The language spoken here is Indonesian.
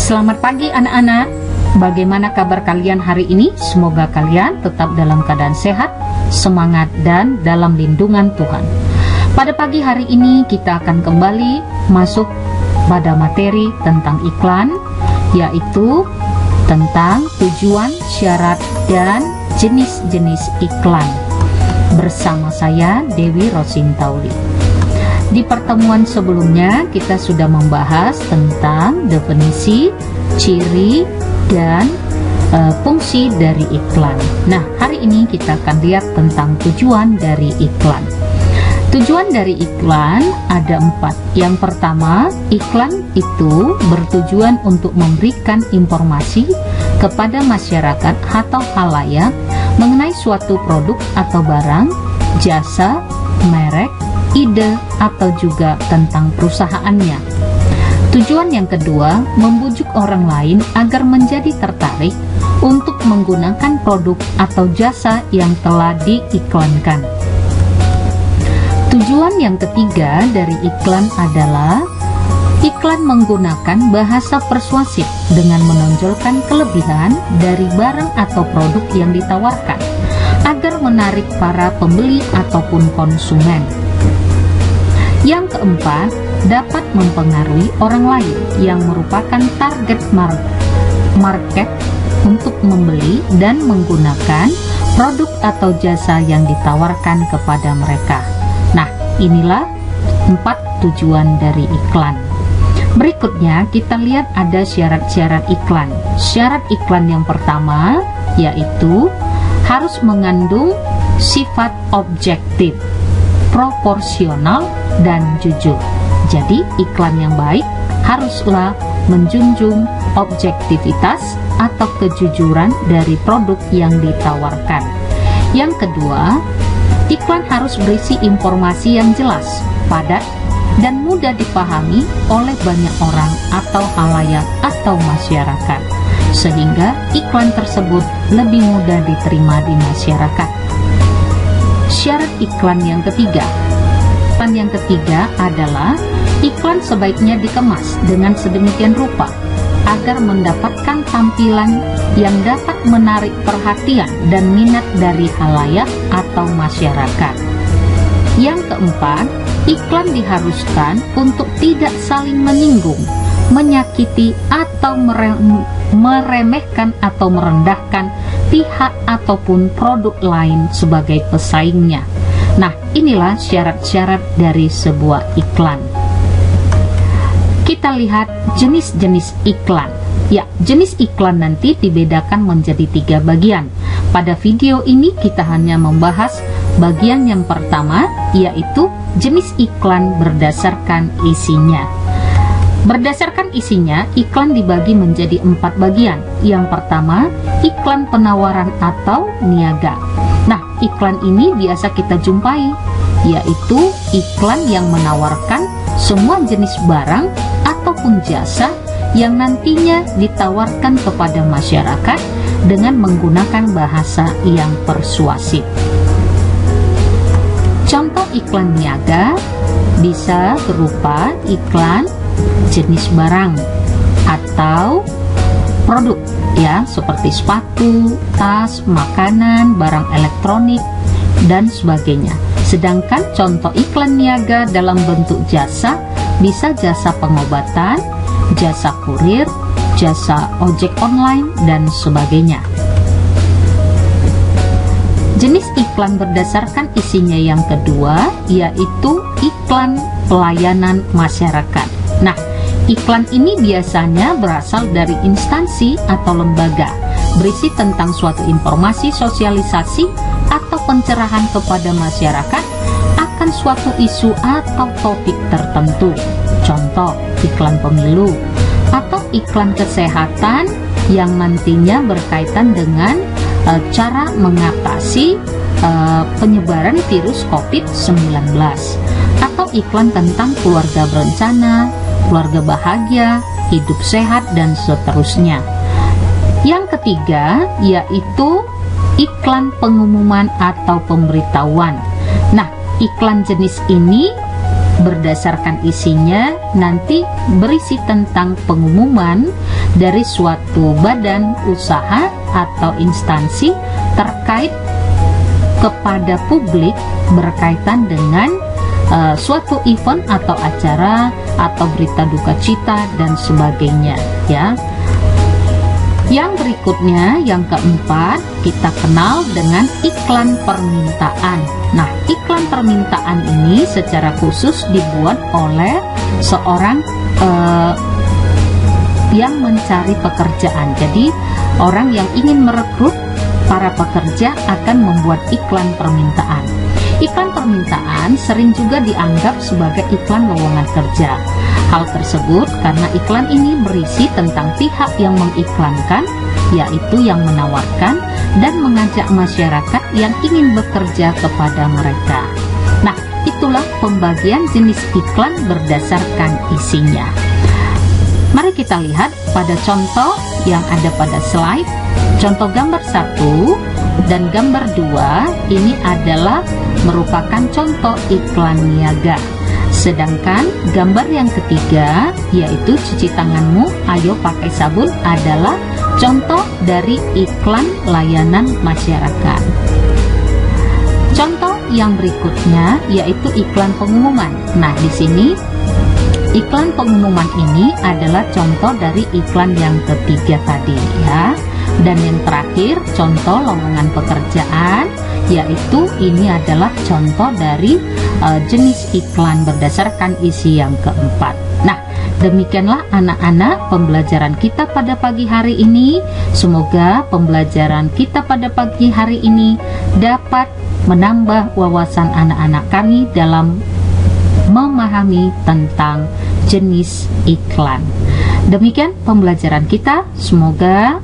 Selamat pagi anak-anak. Bagaimana kabar kalian hari ini? Semoga kalian tetap dalam keadaan sehat, semangat, dan dalam lindungan Tuhan. Pada pagi hari ini kita akan kembali masuk pada materi tentang iklan, yaitu tentang tujuan, syarat, dan jenis-jenis iklan. Bersama saya Dewi Rosintauli. Di pertemuan sebelumnya kita sudah membahas tentang definisi, ciri, dan fungsi dari iklan. Nah, hari ini kita akan lihat tentang tujuan dari iklan. Tujuan dari iklan ada 4. Yang pertama, iklan itu bertujuan untuk memberikan informasi kepada masyarakat atau khalayak mengenai suatu produk atau barang, jasa, merek, ide, atau juga tentang perusahaannya. Tujuan yang kedua, membujuk orang lain agar menjadi tertarik untuk menggunakan produk atau jasa yang telah diiklankan. Tujuan yang ketiga dari iklan adalah iklan menggunakan bahasa persuasif dengan menonjolkan kelebihan dari barang atau produk yang ditawarkan agar menarik para pembeli ataupun konsumen. Yang keempat, dapat mempengaruhi orang lain yang merupakan target market untuk membeli dan menggunakan produk atau jasa yang ditawarkan kepada mereka. Nah, inilah 4 tujuan dari iklan. Berikutnya kita lihat ada syarat-syarat iklan. Syarat iklan yang pertama yaitu harus mengandung sifat objektif, proporsional, dan jujur. Jadi iklan yang baik haruslah menjunjung objektivitas atau kejujuran dari produk yang ditawarkan. Yang kedua, iklan harus berisi informasi yang jelas, padat, dan mudah dipahami oleh banyak orang atau khalayak atau masyarakat, sehingga iklan tersebut lebih mudah diterima di masyarakat. Syarat iklan yang ketiga. Iklan yang ketiga adalah iklan sebaiknya dikemas dengan sedemikian rupa agar mendapatkan tampilan yang dapat menarik perhatian dan minat dari khalayak atau masyarakat. Yang keempat, iklan diharuskan untuk tidak saling menyinggung, menyakiti, atau meremehkan atau merendahkan pihak ataupun produk lain sebagai pesaingnya. Nah, inilah syarat-syarat dari sebuah iklan. Kita lihat jenis-jenis iklan. Ya, jenis iklan nanti dibedakan menjadi 3 bagian. Pada video ini kita hanya membahas bagian yang pertama, yaitu jenis iklan berdasarkan isinya. Berdasarkan isinya, iklan dibagi menjadi 4 bagian. Yang pertama, iklan penawaran atau niaga. Nah, iklan ini biasa kita jumpai, yaitu iklan yang menawarkan semua jenis barang ataupun jasa yang nantinya ditawarkan kepada masyarakat dengan menggunakan bahasa yang persuasif. Contoh iklan niaga bisa berupa iklan jenis barang atau produk, ya, seperti sepatu, tas, makanan, barang elektronik, dan sebagainya. Sedangkan contoh iklan niaga dalam bentuk jasa bisa jasa pengobatan, jasa kurir, jasa ojek online, dan sebagainya. Jenis iklan berdasarkan isinya yang kedua yaitu iklan pelayanan masyarakat. Nah, iklan ini biasanya berasal dari instansi atau lembaga, berisi tentang suatu informasi sosialisasi atau pencerahan kepada masyarakat akan suatu isu atau topik tertentu. Contoh, iklan pemilu atau iklan kesehatan yang nantinya berkaitan dengan cara mengatasi penyebaran virus COVID-19, atau iklan tentang keluarga berencana, keluarga bahagia, hidup sehat, dan seterusnya. Yang ketiga yaitu iklan pengumuman atau pemberitahuan. Nah, iklan jenis ini berdasarkan isinya nanti berisi tentang pengumuman dari suatu badan usaha atau instansi terkait kepada publik berkaitan dengan suatu event atau acara atau berita duka cita dan sebagainya, ya. Yang berikutnya, yang keempat, kita kenal dengan iklan permintaan. Nah, iklan permintaan ini secara khusus dibuat oleh seorang yang mencari pekerjaan. Jadi, orang yang ingin merekrut para pekerja akan membuat iklan permintaan. Iklan permintaan sering juga dianggap sebagai iklan lowongan kerja. Hal tersebut karena iklan ini berisi tentang pihak yang mengiklankan, yaitu yang menawarkan dan mengajak masyarakat yang ingin bekerja kepada mereka. Nah, itulah pembagian jenis iklan berdasarkan isinya. Mari kita lihat pada contoh yang ada pada slide. Contoh gambar 1 dan gambar 2 ini adalah merupakan contoh iklan niaga. Sedangkan gambar yang ketiga, yaitu cuci tanganmu, ayo pakai sabun, adalah contoh dari iklan layanan masyarakat. Contoh yang berikutnya yaitu iklan pengumuman. Nah, di sini iklan pengumuman ini adalah contoh dari iklan yang ketiga tadi, ya. Dan yang terakhir, contoh lowongan pekerjaan, yaitu ini adalah contoh dari jenis iklan berdasarkan isi yang keempat. Nah, demikianlah anak-anak pembelajaran kita pada pagi hari ini. Semoga pembelajaran kita pada pagi hari ini dapat menambah wawasan anak-anak kami dalam memahami tentang jenis iklan. Demikian pembelajaran kita, semoga